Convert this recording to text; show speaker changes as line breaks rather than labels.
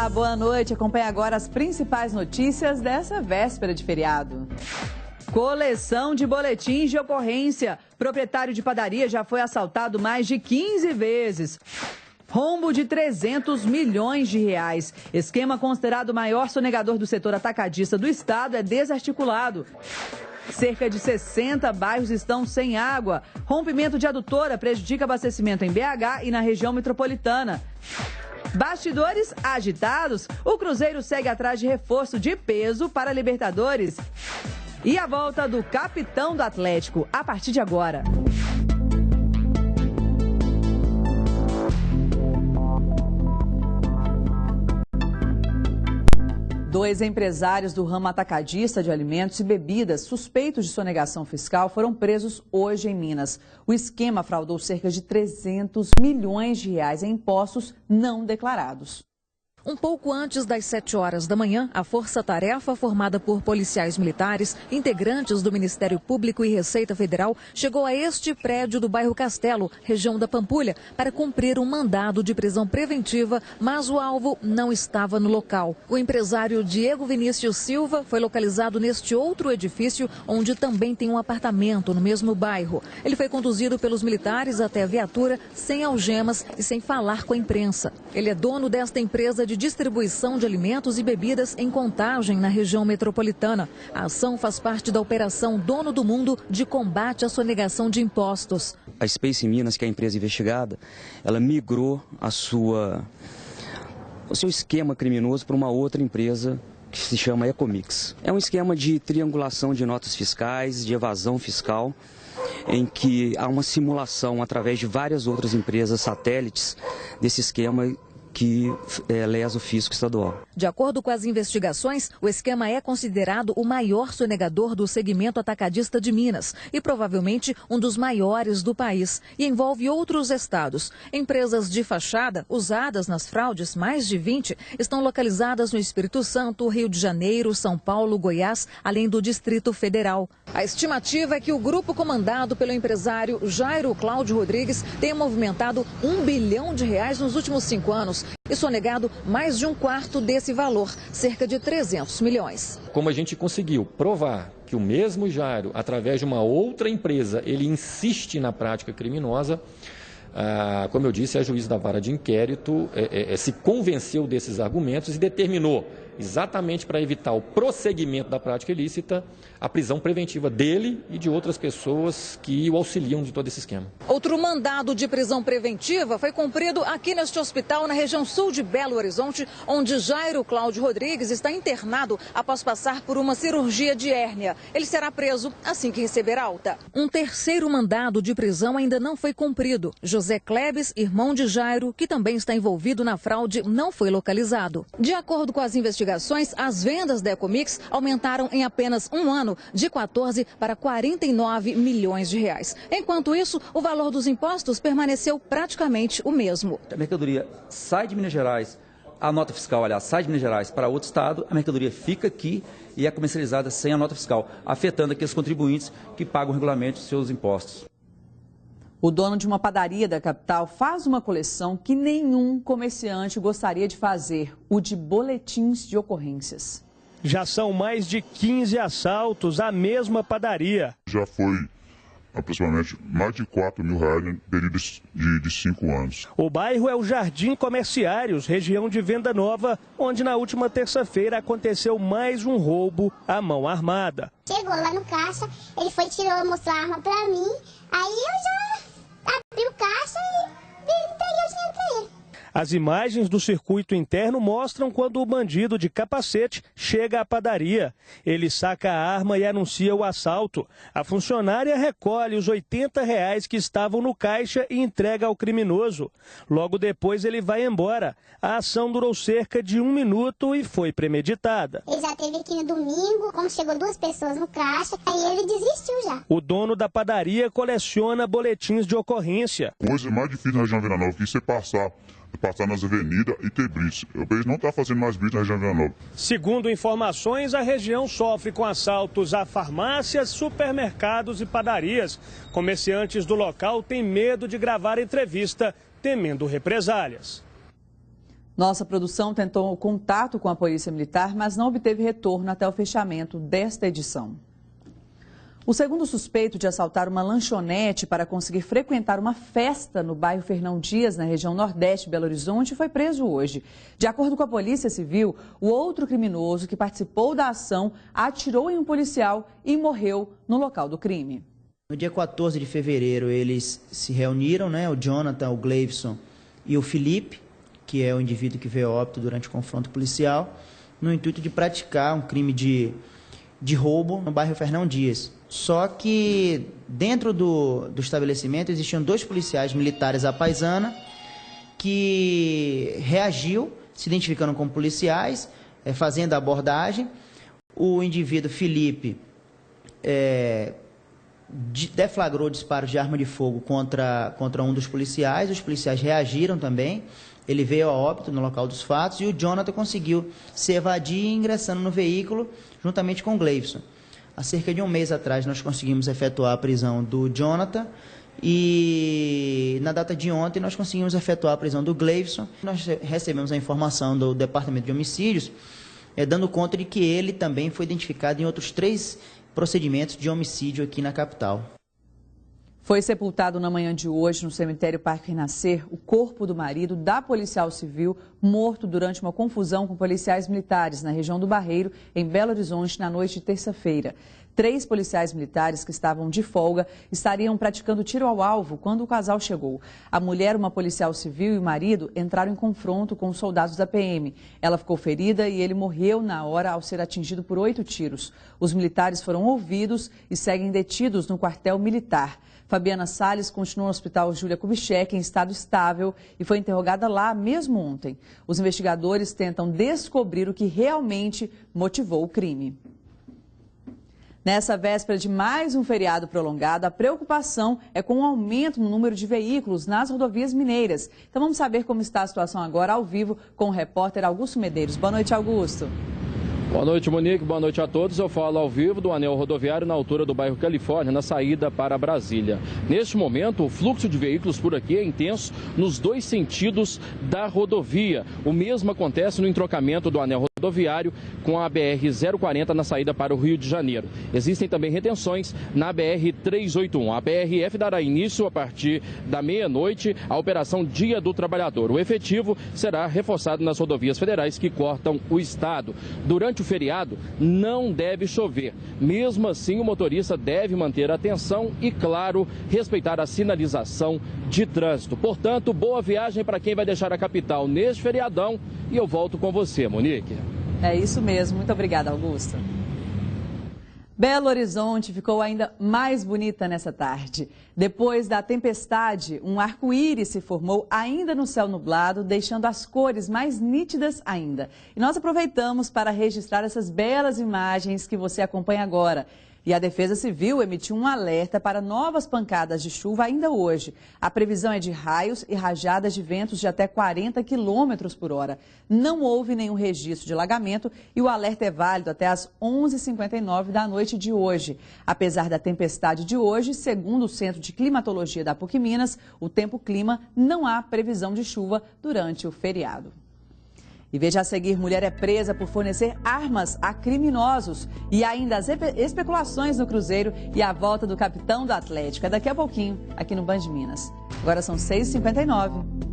Olá, boa noite. Acompanhe agora as principais notícias dessa véspera de feriado. Coleção de boletins de ocorrência. Proprietário de padaria já foi assaltado mais de 15 vezes. Rombo de 300 milhões de reais. Esquema considerado o maior sonegador do setor atacadista do estado é desarticulado. Cerca de 60 bairros estão sem água. Rompimento de adutora prejudica abastecimento em BH e na região metropolitana. Bastidores agitados. O Cruzeiro segue atrás de reforço de peso para a Libertadores. E a volta do capitão do Atlético, a partir de agora. Dois empresários do ramo atacadista de alimentos e bebidas suspeitos de sonegação fiscal foram presos hoje em Minas. O esquema fraudou cerca de 300 milhões de reais em impostos não declarados.
Um pouco antes das 7 horas da manhã, a força-tarefa, formada por policiais militares, integrantes do Ministério Público e Receita Federal, chegou a este prédio do bairro Castelo, região da Pampulha, para cumprir um mandado de prisão preventiva, mas o alvo não estava no local. O empresário Diego Vinícius Silva foi localizado neste outro edifício, onde também tem um apartamento no mesmo bairro. Ele foi conduzido pelos militares até a viatura, sem algemas e sem falar com a imprensa. Ele é dono desta empresa de distribuição de alimentos e bebidas em Contagem, na região metropolitana. A ação faz parte da Operação Dono do Mundo de combate à sonegação de impostos.
A Space Minas, que é a empresa investigada, ela migrou o seu esquema criminoso para uma outra empresa que se chama Ecomix. É um esquema de triangulação de notas fiscais, de evasão fiscal, em que há uma simulação através de várias outras empresas satélites desse esquema que lesa o fisco estadual.
De acordo com as investigações, o esquema é considerado o maior sonegador do segmento atacadista de Minas e provavelmente um dos maiores do país, e envolve outros estados. Empresas de fachada usadas nas fraudes, mais de 20, estão localizadas no Espírito Santo, Rio de Janeiro, São Paulo, Goiás, além do Distrito Federal. A estimativa é que o grupo comandado pelo empresário Jairo Cláudio Rodrigues tenha movimentado R$1 bilhão nos últimos 5 anos e sonegado mais de um quarto desse valor, cerca de 300 milhões.
Como a gente conseguiu provar que o mesmo Jairo, através de uma outra empresa, ele insiste na prática criminosa, como eu disse, a juíza da vara de inquérito se convenceu desses argumentos e determinou, exatamente para evitar o prosseguimento da prática ilícita, a prisão preventiva dele e de outras pessoas que o auxiliam de todo esse esquema.
Outro mandado de prisão preventiva foi cumprido aqui neste hospital, na região sul de Belo Horizonte, onde Jairo Cláudio Rodrigues está internado após passar por uma cirurgia de hérnia. Ele será preso assim que receber alta. Um terceiro mandado de prisão ainda não foi cumprido. José Clebes, irmão de Jairo, que também está envolvido na fraude, não foi localizado. De acordo com as investigações, as vendas da Ecomix aumentaram em apenas um ano, de 14 para 49 milhões de reais. Enquanto isso, o valor dos impostos permaneceu praticamente o mesmo.
A mercadoria sai de Minas Gerais, a nota fiscal, aliás, sai de Minas Gerais para outro estado, a mercadoria fica aqui e é comercializada sem a nota fiscal, afetando aqueles contribuintes que pagam regularmente os seus impostos.
O dono de uma padaria da capital faz uma coleção que nenhum comerciante gostaria de fazer, o de boletins de ocorrências.
Já são mais de 15 assaltos à mesma padaria.
Já foi aproximadamente mais de R$4 mil no período de 5 anos.
O bairro é o Jardim Comerciários, região de Venda Nova, onde na última terça-feira aconteceu mais um roubo à mão armada.
Chegou lá no caixa, ele foi, mostrou a arma pra mim, aí eu já abri o caixa e entreguei o dinheiro pra ele.
As imagens do circuito interno mostram quando o bandido de capacete chega à padaria. Ele saca a arma e anuncia o assalto. A funcionária recolhe os R$80 que estavam no caixa e entrega ao criminoso. Logo depois ele vai embora. A ação durou cerca de 1 minuto e foi premeditada.
Ele já esteve aqui no domingo, quando chegou 2 pessoas no caixa, aí ele desistiu já.
O dono da padaria coleciona boletins de ocorrência.
Coisa mais difícil na região Venda Nova que você passar nas avenidas e ter blitz. O país não está fazendo mais blitz na região Venda Nova.
Segundo informações, a região sofre com assaltos a farmácias, supermercados e padarias. Comerciantes do local têm medo de gravar entrevista, temendo represálias.
Nossa produção tentou contato com a Polícia Militar, mas não obteve retorno até o fechamento desta edição. O segundo suspeito de assaltar uma lanchonete para conseguir frequentar uma festa no bairro Fernão Dias, na região nordeste de Belo Horizonte, foi preso hoje. De acordo com a Polícia Civil, o outro criminoso que participou da ação atirou em um policial e morreu no local do crime.
No dia 14 de fevereiro, eles se reuniram, o Jonathan, o Gleivson e o Felipe, que é o indivíduo que veio a óbito durante o confronto policial, no intuito de praticar um crime de roubo no bairro Fernão Dias. Só que dentro do estabelecimento existiam 2 policiais militares à paisana que reagiu, se identificando como policiais, fazendo a abordagem. O indivíduo Felipe deflagrou disparos de arma de fogo contra um dos policiais. Os policiais reagiram também. Ele veio a óbito no local dos fatos e o Jonathan conseguiu se evadir ingressando no veículo juntamente com o Gleivson. Há cerca de um mês atrás nós conseguimos efetuar a prisão do Jonathan e na data de ontem nós conseguimos efetuar a prisão do Gleivson. Nós recebemos a informação do Departamento de Homicídios dando conta de que ele também foi identificado em outros 3 procedimentos de homicídio aqui na capital.
Foi sepultado na manhã de hoje no cemitério Parque Renascer o corpo do marido da policial civil morto durante uma confusão com policiais militares na região do Barreiro, em Belo Horizonte, na noite de terça-feira. 3 policiais militares que estavam de folga estariam praticando tiro ao alvo quando o casal chegou. A mulher, uma policial civil e o marido entraram em confronto com os soldados da PM. Ela ficou ferida e ele morreu na hora ao ser atingido por 8 tiros. Os militares foram ouvidos e seguem detidos no quartel militar. Fabiana Salles continua no Hospital Júlia Kubitschek em estado estável e foi interrogada lá mesmo ontem. Os investigadores tentam descobrir o que realmente motivou o crime. Nessa véspera de mais um feriado prolongado, a preocupação é com o aumento no número de veículos nas rodovias mineiras. Então vamos saber como está a situação agora ao vivo com o repórter Augusto Medeiros. Boa noite, Augusto.
Boa noite, Monique. Boa noite a todos. Eu falo ao vivo do anel rodoviário na altura do bairro Califórnia, na saída para Brasília. Neste momento, o fluxo de veículos por aqui é intenso nos 2 sentidos da rodovia. O mesmo acontece no entrocamento do anel rodoviário com a BR-040 na saída para o Rio de Janeiro. Existem também retenções na BR-381. A BRF dará início a partir da meia-noite à Operação Dia do Trabalhador. O efetivo será reforçado nas rodovias federais que cortam o estado. Durante o feriado, não deve chover. Mesmo assim, o motorista deve manter a atenção e, claro, respeitar a sinalização de trânsito. Portanto, boa viagem para quem vai deixar a capital neste feriadão. E eu volto com você, Monique.
É isso mesmo. Muito obrigada, Augusto. Belo Horizonte ficou ainda mais bonita nessa tarde. Depois da tempestade, um arco-íris se formou ainda no céu nublado, deixando as cores mais nítidas ainda. E nós aproveitamos para registrar essas belas imagens que você acompanha agora. E a Defesa Civil emitiu um alerta para novas pancadas de chuva ainda hoje. A previsão é de raios e rajadas de ventos de até 40 km por hora. Não houve nenhum registro de alagamento e o alerta é válido até às 11h59 da noite de hoje. Apesar da tempestade de hoje, segundo o Centro de Climatologia da PUC Minas, o tempo-clima não há previsão de chuva durante o feriado. E veja a seguir, mulher é presa por fornecer armas a criminosos. E ainda as especulações no Cruzeiro e a volta do capitão do Atlético. É daqui a pouquinho, aqui no Band Minas. Agora são 6h59.